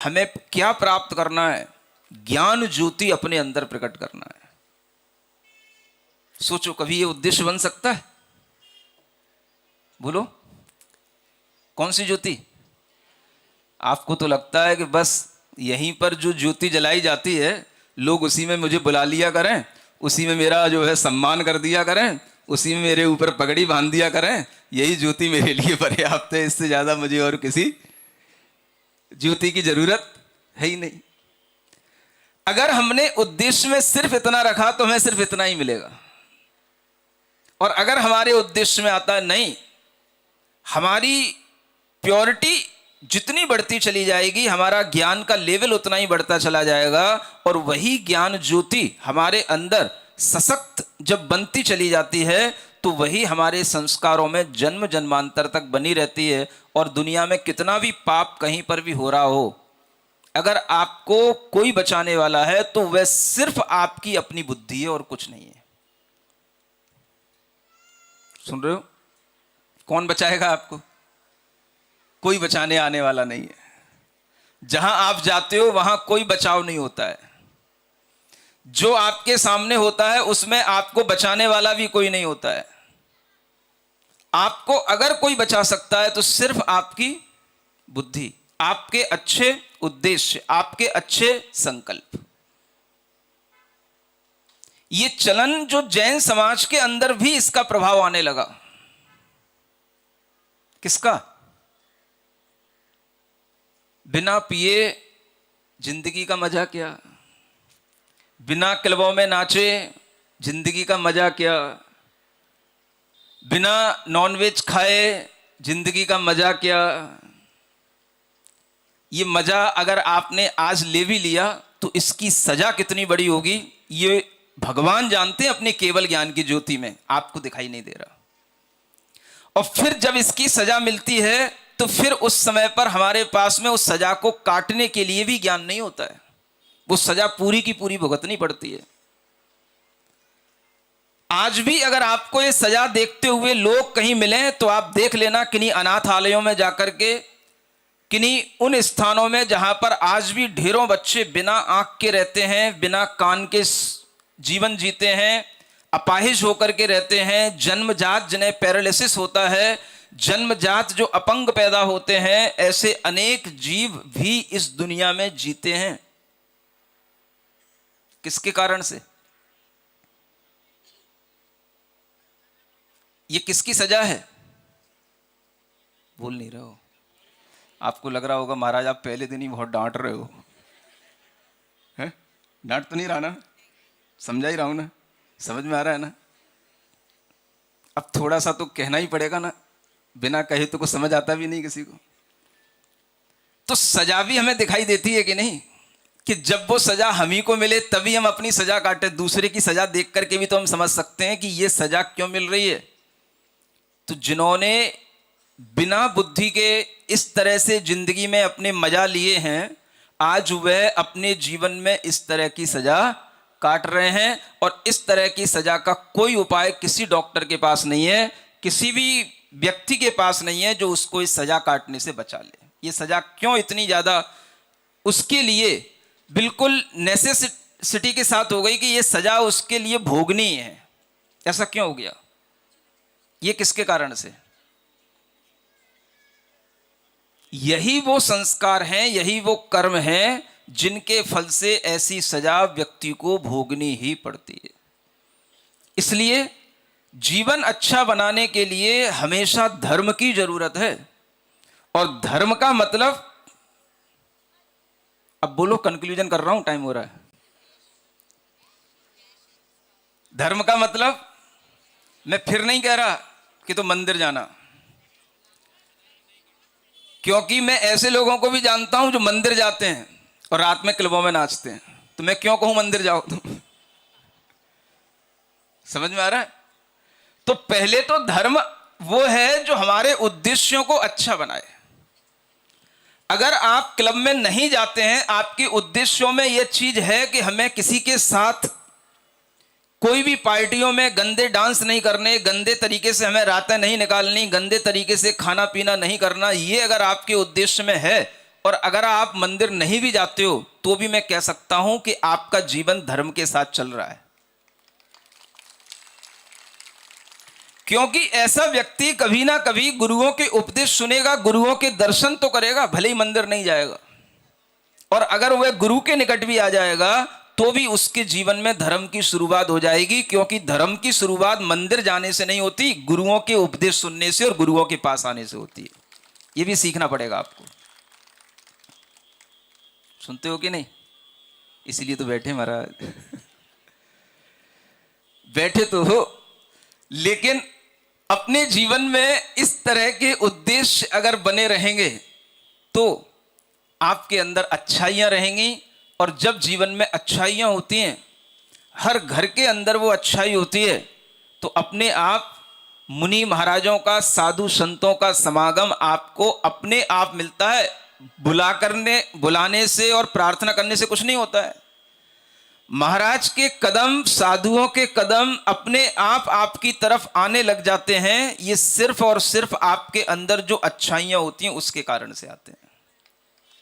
हमें क्या प्राप्त करना है? ज्ञान ज्योति अपने अंदर प्रकट करना है। सोचो, कभी ये उद्देश्य बन सकता है? बोलो, कौन सी ज्योति? आपको तो लगता है कि बस यहीं पर जो ज्योति जलाई जाती है, लोग उसी में मुझे बुला लिया करें, उसी में मेरा जो है सम्मान कर दिया करें, उसी में मेरे ऊपर पगड़ी बांध दिया करें, यही ज्योति मेरे लिए पर्याप्त है। इससे ज्यादा मुझे और किसी ज्योति की जरूरत है ही नहीं। अगर हमने उद्देश्य में सिर्फ इतना रखा तो हमें सिर्फ इतना ही मिलेगा। और अगर हमारे उद्देश्य में आता है नहीं, हमारी प्योरिटी जितनी बढ़ती चली जाएगी, हमारा ज्ञान का लेवल उतना ही बढ़ता चला जाएगा, और वही ज्ञान ज्योति हमारे अंदर सशक्त जब बनती चली जाती है तो वही हमारे संस्कारों में जन्म जन्मांतर तक बनी रहती है। और दुनिया में कितना भी पाप कहीं पर भी हो रहा हो, अगर आपको कोई बचाने वाला है तो वह सिर्फ आपकी अपनी बुद्धि है और कुछ नहीं है। सुन रहे हो? कौन बचाएगा आपको? कोई बचाने आने वाला नहीं है। जहां आप जाते हो वहां कोई बचाव नहीं होता है। जो आपके सामने होता है उसमें आपको बचाने वाला भी कोई नहीं होता है। आपको अगर कोई बचा सकता है तो सिर्फ आपकी बुद्धि, आपके अच्छे उद्देश्य, आपके अच्छे संकल्प। ये चलन जो जैन समाज के अंदर भी इसका प्रभाव आने लगा। किसका? बिना पिए जिंदगी का मजा क्या, बिना क्लबों में नाचे जिंदगी का मजा क्या, बिना नॉनवेज खाए जिंदगी का मजा क्या। ये मजा अगर आपने आज ले भी लिया तो इसकी सजा कितनी बड़ी होगी, ये भगवान जानते हैं अपने केवल ज्ञान की ज्योति में, आपको दिखाई नहीं दे रहा। और फिर जब इसकी सजा मिलती है तो फिर उस समय पर हमारे पास में उस सजा को काटने के लिए भी ज्ञान नहीं होता है। वो सजा पूरी की पूरी भुगतनी पड़ती है। आज भी अगर आपको ये सजा देखते हुए लोग कहीं मिलें तो आप देख लेना, किन्हीं अनाथालयों में जाकर के, किन्हीं उन स्थानों में जहां पर आज भी ढेरों बच्चे बिना आंख के रहते हैं, बिना कान के जीवन जीते हैं, अपाहिज होकर के रहते हैं, जन्मजात जिन्हें पैरालिसिस होता है, जन्मजात जो अपंग पैदा होते हैं, ऐसे अनेक जीव भी इस दुनिया में जीते हैं। किसके कारण से? ये किसकी सजा है? बोल नहीं रहे हो। आपको लग रहा होगा महाराज आप पहले दिन ही बहुत डांट रहे हो। हैं? डांट तो नहीं रहा ना? समझा ही रहा हूं ना? समझ में आ रहा है ना? अब थोड़ा सा तो कहना ही पड़ेगा ना, बिना कहे तो कुछ समझ आता भी नहीं किसी को। तो सजा भी हमें दिखाई देती है कि नहीं, कि जब वो सजा हम ही को मिले तभी हम अपनी सजा काटे। दूसरे की सजा देख करके भी तो हम समझ सकते हैं कि ये सजा क्यों मिल रही है। तो जिन्होंने बिना बुद्धि के इस तरह से जिंदगी में अपने मजा लिए हैं, आज वह अपने जीवन में इस तरह की सजा काट रहे हैं। और इस तरह की सजा का कोई उपाय किसी डॉक्टर के पास नहीं है, किसी भी व्यक्ति के पास नहीं है जो उसको इस सजा काटने से बचा ले। ये सजा क्यों इतनी ज्यादा उसके लिए बिल्कुल नेसेसिटी के साथ हो गई कि ये सजा उसके लिए भोगनी है? ऐसा क्यों हो गया? ये किसके कारण से? यही वो संस्कार हैं, यही वो कर्म हैं जिनके फल से ऐसी सजा व्यक्ति को भोगनी ही पड़ती है। इसलिए जीवन अच्छा बनाने के लिए हमेशा धर्म की जरूरत है। और धर्म का मतलब, अब बोलो, कंक्लूजन कर रहा हूं, टाइम हो रहा है। धर्म का मतलब मैं फिर नहीं कह रहा कि तो मंदिर जाना, क्योंकि मैं ऐसे लोगों को भी जानता हूं जो मंदिर जाते हैं और रात में क्लबों में नाचते हैं। तो मैं क्यों कहूं मंदिर जाओ तुम? समझ में आ रहा है? तो पहले तो धर्म वो है जो हमारे उद्देश्यों को अच्छा बनाए। अगर आप क्लब में नहीं जाते हैं, आपके उद्देश्यों में यह चीज है कि हमें किसी के साथ कोई भी पार्टियों में गंदे डांस नहीं करने, गंदे तरीके से हमें रातें नहीं निकालनी, गंदे तरीके से खाना पीना नहीं करना, ये अगर आपके उद्देश्य में है और अगर आप मंदिर नहीं भी जाते हो तो भी मैं कह सकता हूं कि आपका जीवन धर्म के साथ चल रहा है। क्योंकि ऐसा व्यक्ति कभी ना कभी गुरुओं के उपदेश सुनेगा, गुरुओं के दर्शन तो करेगा, भले ही मंदिर नहीं जाएगा। और अगर वह गुरु के निकट भी आ जाएगा तो भी उसके जीवन में धर्म की शुरुआत हो जाएगी, क्योंकि धर्म की शुरुआत मंदिर जाने से नहीं होती, गुरुओं के उपदेश सुनने से और गुरुओं के पास आने से होती है। यह भी सीखना पड़ेगा आपको। सुनते हो कि नहीं? इसीलिए तो बैठे महाराज। बैठे तो हो, लेकिन अपने जीवन में इस तरह के उद्देश्य अगर बने रहेंगे तो आपके अंदर अच्छाइयां रहेंगी। और जब जीवन में अच्छाइयां होती हैं, हर घर के अंदर वो अच्छाई होती है, तो अपने आप मुनि महाराजों का, साधु संतों का समागम आपको अपने आप मिलता है। बुलाने से और प्रार्थना करने से कुछ नहीं होता है। महाराज के कदम, साधुओं के कदम अपने आप आपकी तरफ आने लग जाते हैं। ये सिर्फ और सिर्फ आपके अंदर जो अच्छाइयां होती हैं उसके कारण से आते हैं।